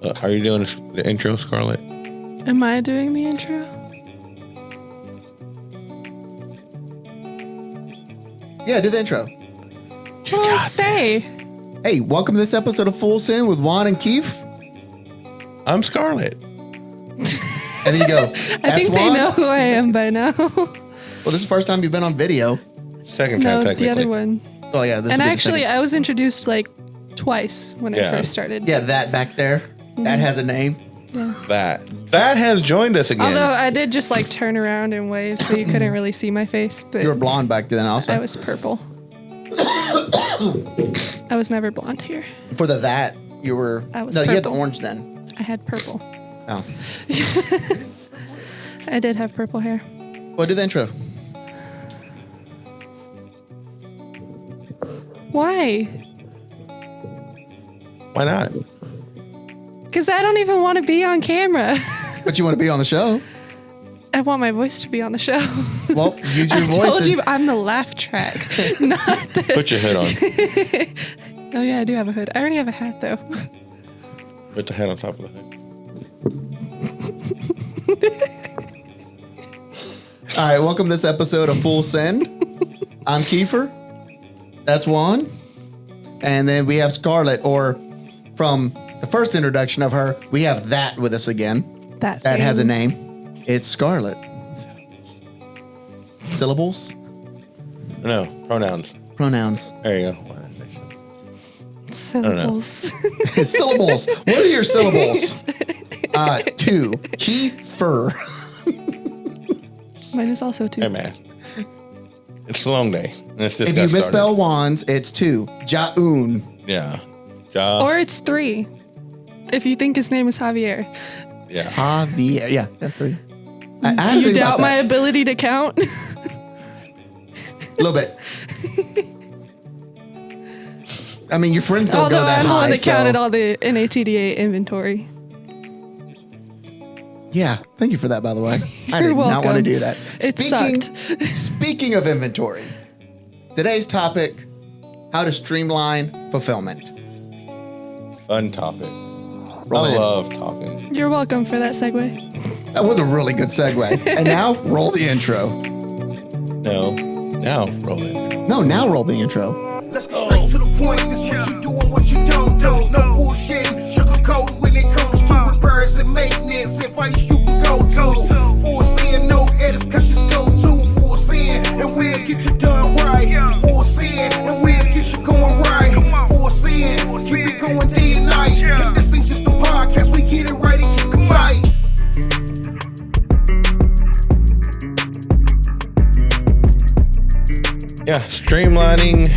Are you doing the intro, Scarlett? Am I doing the intro? Yeah, do the intro. What do I say? Hey, welcome to this episode of Full Send with Juan and Keith. I'm Scarlett. And then you go, I think they Juan? know who I am by now. Well, this is the first time you've been on video. Second time, No, technically. the other one. Oh, yeah. This And will be the actually, second. I was introduced like twice when I first started. Yeah, that back there. That has a name. Yeah. That has joined us again. Although I did just like turn around and wave, so you couldn't really see my face. But You were blonde back then also. I was purple. I was never blonde here. For the that, you were... I was No, you had the purple. orange then. I had purple. Oh. I did have purple hair. Well, do the intro. Why? Why not? Because I don't even want to be on camera. But you want to be on the show. I want my voice to be on the show. Well, use your I voice. told and- you I'm the laugh track, not the... Put your hood on. Oh yeah, I do have a hood. I already have a hat though. Put the head on top of the hood. All right, welcome to this episode of Full Send. I'm Kiefer. That's Juan. And then we have Scarlett, or from the first introduction of her, we have that with us again. That Has a thing. name. It's Scarlett. Syllables? No, pronouns. Pronouns. There you go. Why did I say so? Syllables. Syllables. What are your syllables? 2. Kiefer. Mine is also 2. Hey, man. It's a long day. Let's just If got you started. misspell wands, it's 2. Jaun. Yeah. Or it's 3. If you think his name is Javier. Yeah. Javier. Yeah, that's 3. I had to You think about doubt my that. ability to count? A little bit. I mean, your friends don't Although go that I'm the high. one that so- counted all the NATDA inventory. Yeah, thank you for that, by the way. I You're did not want to welcome. do that. It sucked. Speaking of inventory, today's topic, how to streamline fulfillment. Fun topic. Roll I it. love talking. You're welcome for that segue. That was a really good segue. And now, roll the intro. No. Now, roll it. No, now roll the intro. Let's get straight to the point. This what you do and what you don't do. No bullshit, sugarcoat when it comes to repairs and maintenance. Advice you can go to. Full sin, no edits, cause just go to full sin. And we'll get you done right. Full sin, and we'll get you going right. Full sin, keep it going day and night. And this ain't just a podcast, we get it right and keep it tight. Yeah. Streamlining.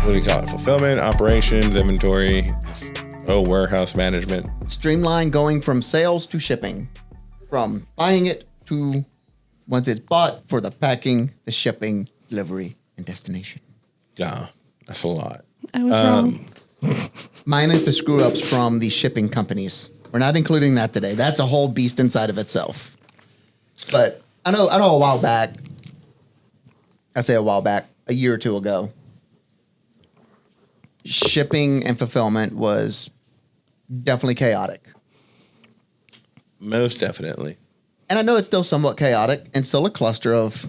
What do you call it? Fulfillment, operations, inventory, warehouse management. Streamline going from sales to shipping. From buying it to once it's bought for the packing, the shipping, delivery, and destination. Yeah. That's a lot. I was wrong. Minus the screw ups from the shipping companies. We're not including that today. That's a whole beast inside of itself. But I know a while back, a year or two ago, shipping and fulfillment was definitely chaotic. Most definitely. And I know it's still somewhat chaotic and still a cluster of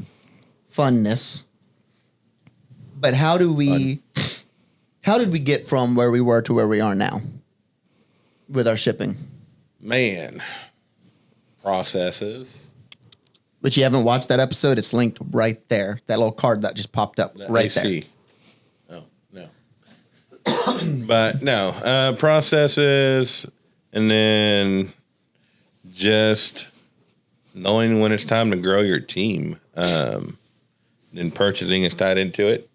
funness. But how did we get from where we were to where we are now with our shipping? Man. Processes. But you haven't watched that episode, it's linked right there. That little card that just popped up right there. AC. Oh, no. But no, processes, and then just knowing when it's time to grow your team. Then purchasing is tied into it.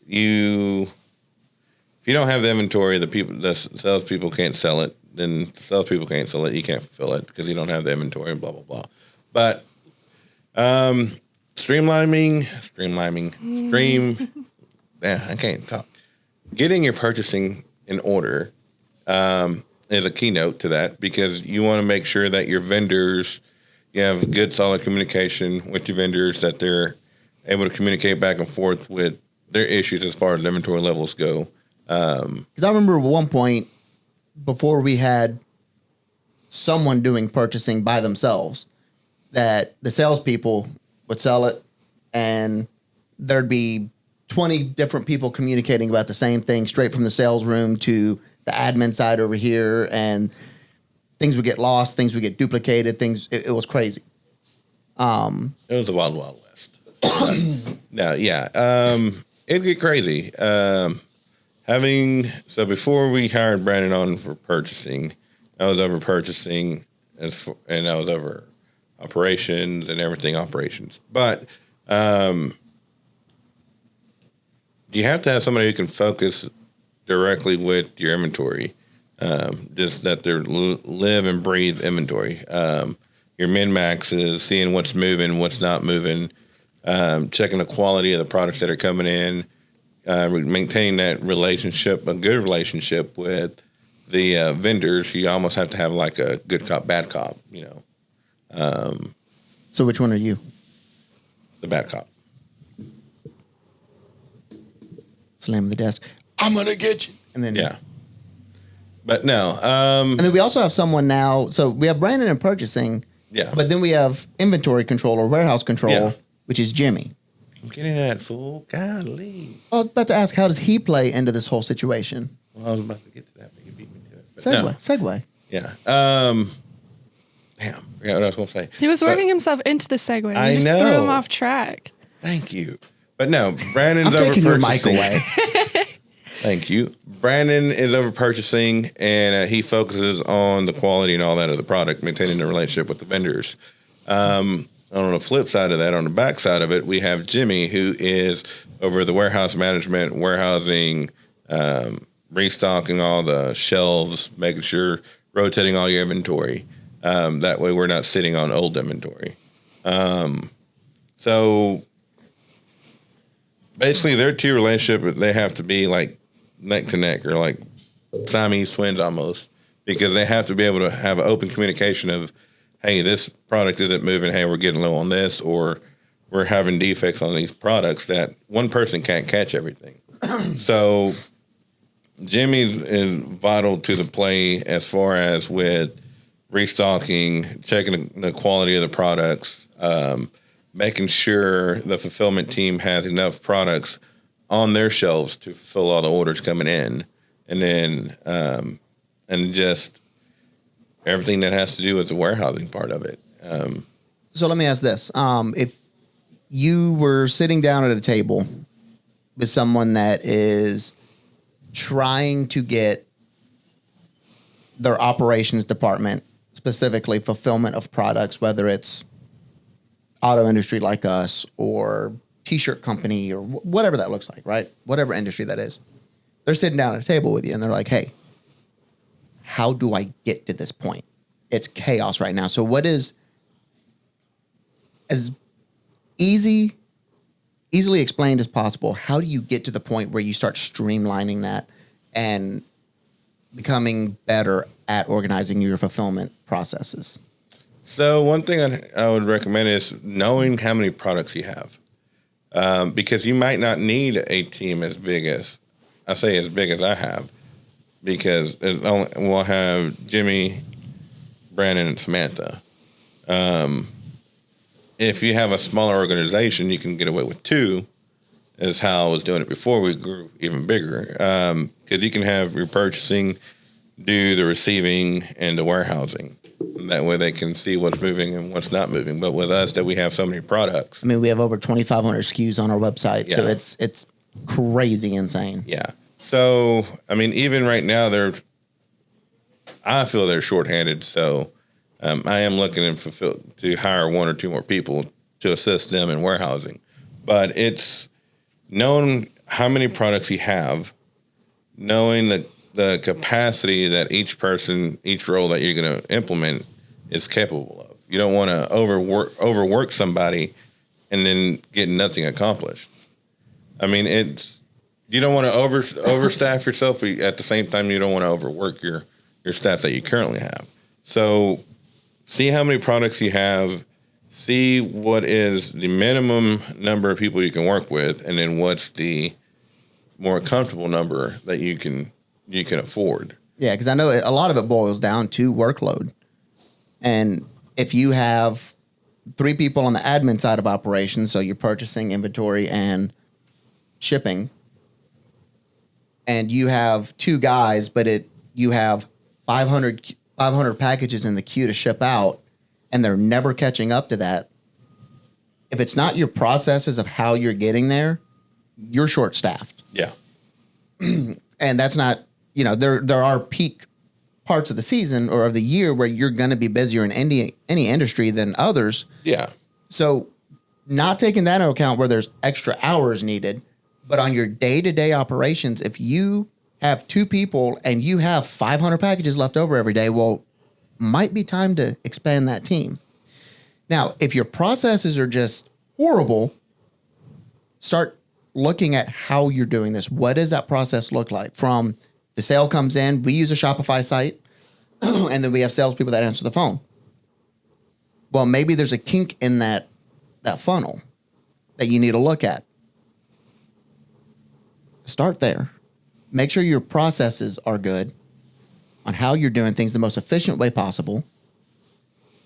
If you don't have the inventory, the salespeople can't sell it. Then the salespeople can't sell it. You can't fulfill it because you don't have the inventory. Blah blah blah. But streamlining. I can't talk. Getting your purchasing in order is a keynote to that, because you want to make sure that your vendors, you have good, solid communication with your vendors, that they're able to communicate back and forth with their issues as far as inventory levels go, Because I remember at one point before we had someone doing purchasing by themselves, that the salespeople would sell it, and there'd be 20 different people communicating about the same thing straight from the sales room to the admin side over here, and things would get lost, things would get duplicated, it was crazy. It was the wild, wild west. No, yeah. It'd get crazy. Before we hired Brandon on for purchasing, I was over purchasing and I was over operations and everything operations. But you have to have somebody who can focus directly with your inventory. Just that they live and breathe inventory. Your min maxes, seeing what's moving, what's not moving, checking the quality of the products that are coming in, maintaining that relationship, a good relationship with the vendors. You almost have to have like a good cop, bad cop, So which one are you? the bad cop. Slam the desk. I'm going to get you. And then, Yeah. But no. And then we also have someone now. So we have Brandon in purchasing. Yeah. But then we have inventory control or warehouse control, Yeah. which is Jimmy. I'm getting that, fool. Golly. I was about to ask, how does he play into this whole situation? Well, I was about to get to that, but you beat me to it. But Segue. Yeah. Damn. I forgot what I was going to say. He was working himself into the segue. I You just threw know. him off track. Thank you. But no, Brandon's I'm over taking your purchasing. mic away. Thank you. Brandon is over purchasing, and he focuses on the quality and all that of the product, maintaining the relationship with the vendors. On the flip side of that, on the back side of it, we have Jimmy, who is over the warehouse management, warehousing, restocking all the shelves, making sure, rotating all your inventory. That way we're not sitting on old inventory. So basically their two relationship, they have to be like neck to neck or like Siamese twins almost, because they have to be able to have an open communication of, hey, this product isn't moving. Hey, we're getting low on this, or we're having defects on these products that one person can't catch everything. So Jimmy is vital to the play as far as with restocking, checking the quality of the products, making sure the fulfillment team has enough products on their shelves to fulfill all the orders coming in, and then and just everything that has to do with the warehousing part of it. So let me ask this. If you were sitting down at a table with someone that is trying to get their operations department, specifically fulfillment of products, whether it's auto industry like us or t-shirt company or whatever that looks like, right? Whatever industry that is. They're sitting down at a table with you and they're like, hey, how do I get to this point? It's chaos right now. So what is as easily explained as possible? How do you get to the point where you start streamlining that and becoming better at organizing your fulfillment processes? So one thing I would recommend is knowing how many products you have, because you might not need a team as big as I have, because we'll have Jimmy, Brandon, and Samantha. If you have a smaller organization, you can get away with two, is how I was doing it before we grew even bigger. Because you can have your purchasing do the receiving and the warehousing. And that way they can see what's moving and what's not moving. But with us, that we have so many products. I mean, we have over 2,500 SKUs on our website, so Yeah. it's crazy insane. Yeah. So, I mean, even right now, I feel they're shorthanded. So I am looking to hire one or two more people to assist them in warehousing. But it's knowing how many products you have, knowing the capacity that each role that you're going to implement is capable of. You don't want to overwork somebody and then get nothing accomplished. I mean, you don't want to overstaff yourself, but at the same time, you don't want to overwork your staff that you currently have. So see how many products you have, see what is the minimum number of people you can work with, and then what's the more comfortable number that you can afford. Yeah, because I know a lot of it boils down to workload. And if you have 3 people on the admin side of operations, so you're purchasing, inventory, and shipping, and you have 2 guys, but you have 500 packages in the queue to ship out, and they're never catching up to that. If it's not your processes of how you're getting there, you're short-staffed. Yeah. And that's not, there are peak parts of the season or of the year where you're going to be busier in any industry than others. Yeah. So not taking that into account where there's extra hours needed, but on your day-to-day operations, if you have 2 people and you have 500 packages left over every day, well, might be time to expand that team. Now, if your processes are just horrible, start looking at how you're doing this. What does that process look like? From the sale comes in, we use a Shopify site, and then we have salespeople that answer the phone. Well, maybe there's a kink in that funnel that you need to look at. Start there. Make sure your processes are good on how you're doing things the most efficient way possible.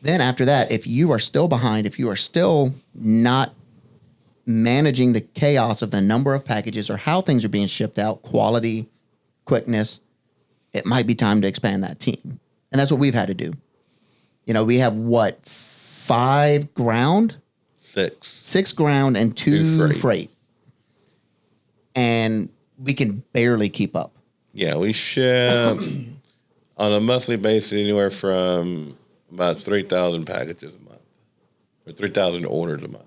Then after that, if you are still behind, if you are still not managing the chaos of the number of packages or how things are being shipped out, quality, quickness, it might be time to expand that team. And that's what we've had to do. We have 5 ground? 6. 6 ground and 2 freight. And we can barely keep up. Yeah, we ship on a monthly basis anywhere from about 3,000 packages a month, or 3,000 orders a month.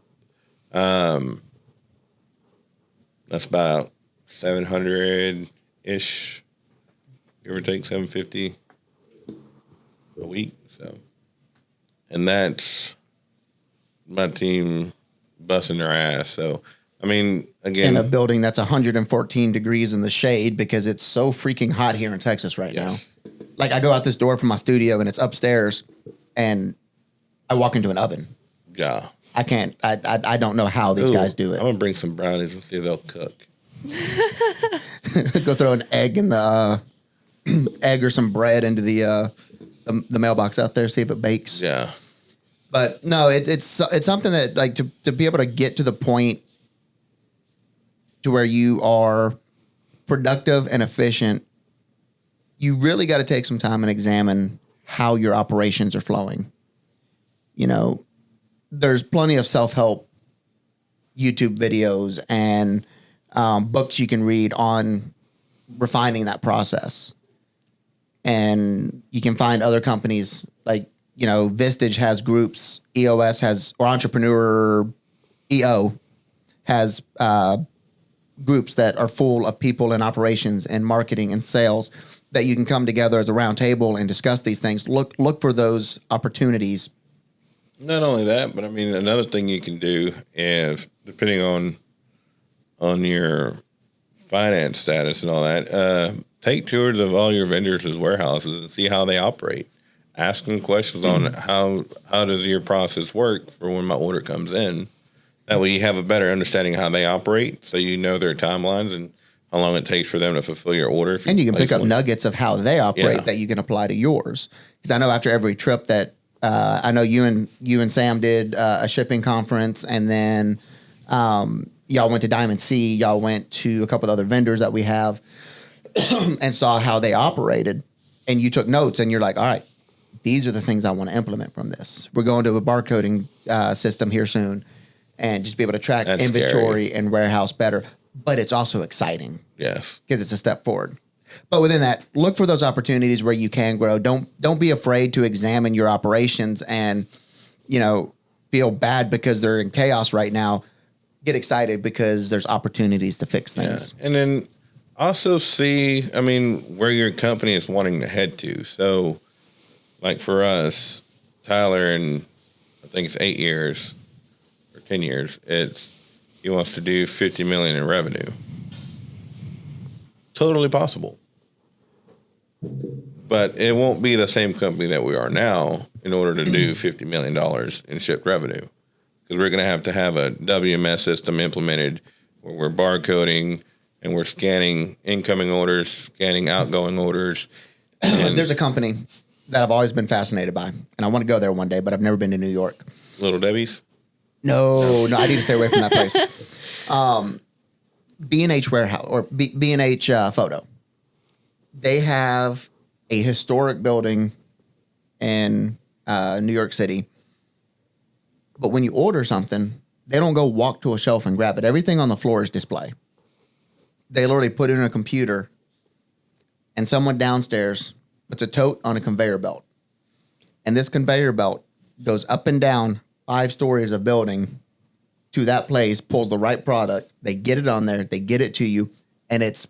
That's about 700-ish, give or take 750 a week. So, and that's my team busting their ass. So, I mean, again, in a building that's 114 degrees in the shade because it's so freaking hot here in Texas right now. Like I go out this door from my studio and it's upstairs and I walk into an oven. Yeah. I can't, I don't know how these guys do it. I'm going to bring some brownies and see if they'll cook. Go throw an egg in the, egg or some bread into the mailbox out there, see if it bakes. Yeah. But no, it's something that like to be able to get to the point to where you are productive and efficient, you really got to take some time and examine how your operations are flowing. There's plenty of self-help YouTube videos and books you can read on refining that process. And you can find other companies like, Vistage has groups, EOS has, or Entrepreneur EO has groups that are full of people in operations and marketing and sales that you can come together as a round table and discuss these things. Look for those opportunities. Not only that, but I mean, another thing you can do is, depending on your finance status and all that, take tours of all your vendors' warehouses and see how they operate. Ask them questions on how does your process work for when my order comes in. That way you have a better understanding of how they operate, so you know their timelines and how long it takes for them to fulfill your order. And you can pick up nuggets of how they operate that you can apply to yours. Because I know after every trip that I know you and Sam did a shipping conference, and then y'all went to Diamond C. Y'all went to a couple of other vendors that we have and saw how they operated. And you took notes, and you're like, all right, these are the things I want to implement from this. We're going to a barcoding system here soon, and just be able to track inventory and warehouse better. But it's also exciting. Yes. Because it's a step forward. But within that, look for those opportunities where you can grow. Don't be afraid to examine your operations and, feel bad because they're in chaos right now. Get excited because there's opportunities to fix things. Yeah. And then also see, where your company is wanting to head to. So, like for us, Tyler, in I think it's 8 years or 10 years, he wants to do $50 million in revenue. Totally possible. But it won't be the same company that we are now in order to do $50 million in shipped revenue. Because we're going to have a WMS system implemented where we're barcoding, and we're scanning incoming orders, scanning outgoing orders. And There's a company that I've always been fascinated by, and I want to go there one day, but I've never been to New York. Little Debbie's. No, I need to stay away from that place. B&H Warehouse or B&H Photo. They have a historic building in New York City, but when you order something, they don't go walk to a shelf and grab it. Everything on the floor is display. They literally put it in a computer, and someone downstairs puts a tote on a conveyor belt. And this conveyor belt goes up and down 5 stories of building to that place, pulls the right product. They get it on there. They get it to you, and it's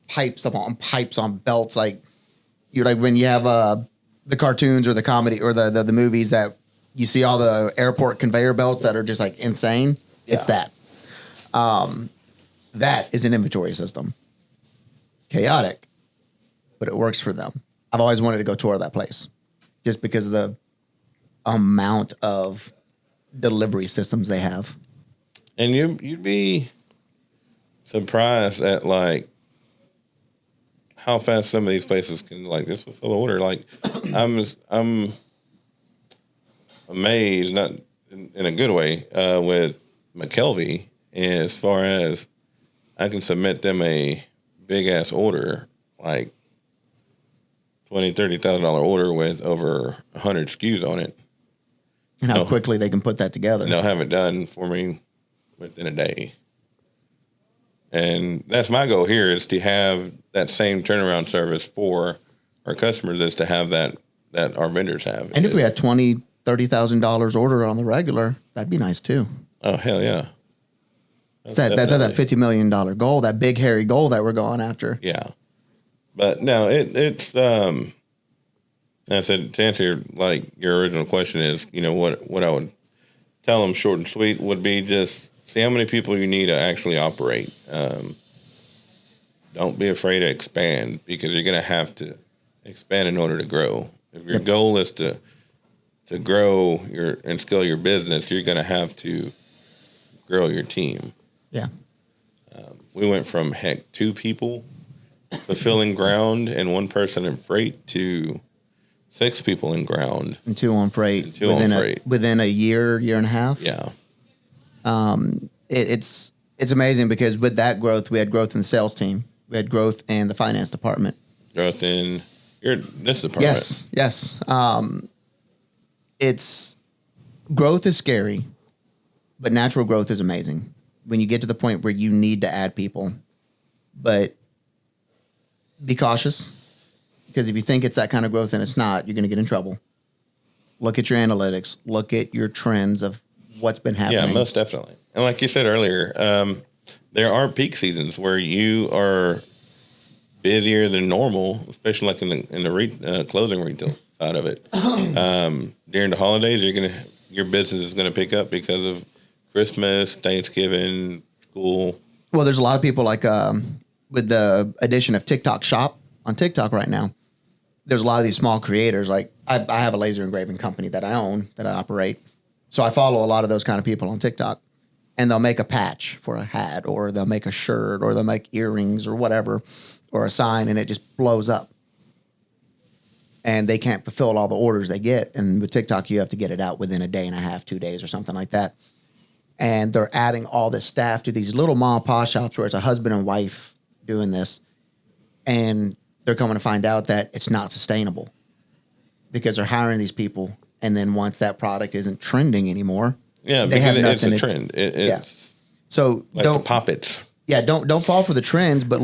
pipes on belts. Like you're like when you have the cartoons or the comedy or the movies that you see all the airport conveyor belts that are just like insane. Yeah. It's that. That is an inventory system. Chaotic, but it works for them. I've always wanted to go tour that place just because of the amount of delivery systems they have. And you'd be surprised at like how fast some of these places can like this fulfill the order. Like I'm amazed, not in a good way, with McKelvey as far as I can submit them a big ass order, like $20,000-$30,000 order with over 100 SKUs on it. And how quickly they can put that together. And they'll have it done for me within a day. And that's my goal here, is to have that same turnaround service for our customers, is to have that our vendors have. And if we had $20,000-$30,000 order on the regular, that'd be nice too. Oh, hell yeah. That's that $50 million goal, that big hairy goal that we're going after. Yeah. But no, it's I said, to answer your original question is, what I would tell them short and sweet would be just see how many people you need to actually operate. Don't be afraid to expand, because you're going to have to expand in order to grow. If your goal is to grow and scale your business, you're going to have to grow your team. Yeah. We went from 2 people fulfilling ground and 1 person in freight to 6 people in ground and 2 on freight. And within a year and a half. Yeah. It's amazing, because with that growth, we had growth in the sales team. We had growth in the finance department. Growth in this department. Yes. It's growth is scary, but natural growth is amazing. When you get to the point where you need to add people, but be cautious, because if you think it's that kind of growth and it's not, you're going to get in trouble. Look at your analytics. Look at your trends of what's been happening. Yeah, most definitely. And like you said earlier, there are peak seasons where you are busier than normal, especially like in the clothing retail side of it. During the holidays, your business is gonna pick up because of Christmas, Thanksgiving, school. Well, there's a lot of people like with the addition of TikTok Shop on TikTok right now. There's a lot of these small creators. Like I have a laser engraving company that I own, that I operate. So I follow a lot of those kind of people on TikTok, and they'll make a patch for a hat, or they'll make a shirt, or they'll make earrings or whatever, or a sign, and it just blows up. And they can't fulfill all the orders they get. And with TikTok, you have to get it out within a day and a half, 2 days or something like that. And they're adding all this staff to these little mom and pop shops where it's a husband and wife doing this. And they're coming to find out that it's not sustainable, because they're hiring these people. And then once that product isn't trending anymore, yeah, because it's a trend. It's so like don't the poppets. Yeah, don't fall for the trends, but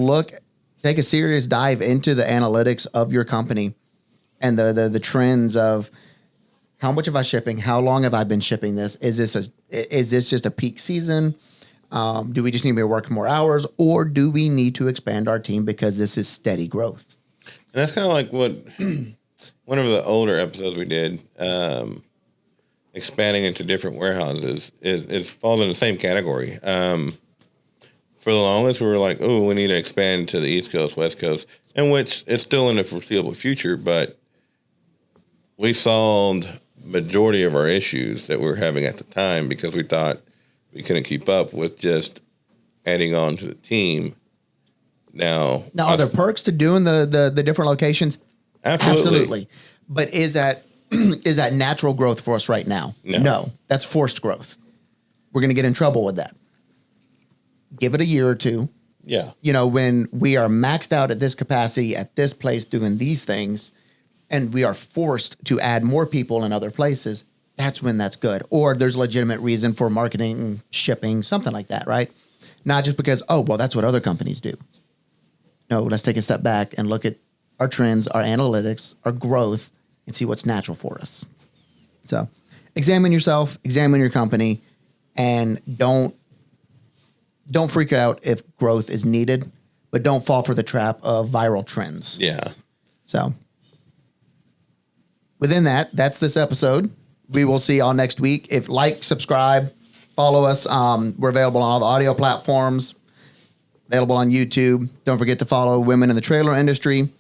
take a serious dive into the analytics of your company and the trends of how much am I shipping? How long have I been shipping this? Is this just a peak season? Do we just need to be working more hours, or do we need to expand our team because this is steady growth? And that's kind of like what one of the older episodes we did, expanding into different warehouses, is falls in the same category. For the longest, we were like, oh, we need to expand to the East Coast, West Coast, and which it's still in the foreseeable future, but we solved majority of our issues that we were having at the time because we thought we couldn't keep up with just adding on to the team. Now, Now, are there perks to doing the different locations? Absolutely. But is that is that natural growth for us right now? No. That's forced growth. We're going to get in trouble with that. Give it a year or two. Yeah. You know, when we are maxed out at this capacity at this place doing these things, and we are forced to add more people in other places, that's when that's good. Or there's a legitimate reason for marketing, shipping, something like that, right? Not just because, oh, well, that's what other companies do. No, let's take a step back and look at our trends, our analytics, our growth, and see what's natural for us. So examine yourself, examine your company, and don't freak out if growth is needed, but don't fall for the trap of viral trends. Yeah. So within that, that's this episode. We will see y'all next week. If subscribe, follow us. We're available on all the audio platforms, available on YouTube. Don't forget to follow Women in the Trailer Industry.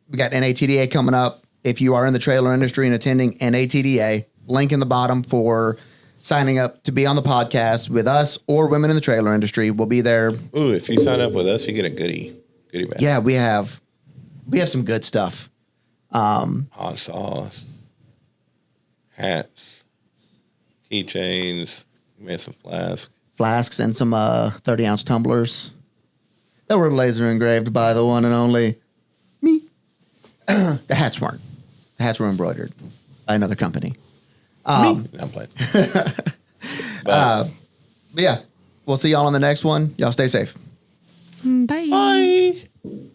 We got NATDA coming up. If you are in the trailer industry and attending NATDA, link in the bottom for signing up to be on the podcast with us or Women in the Trailer Industry. We'll be there. Ooh, if you sign up with us, you get a goodie bag. Yeah, we have some good stuff. Hot sauce, hats, keychains. We made some Flasks and some 30-ounce tumblers that were laser engraved by the one and only me. The hats weren't. The hats were embroidered by another company. Me. I'm playing. But yeah, we'll see y'all on the next one. Y'all stay safe. Bye. Bye.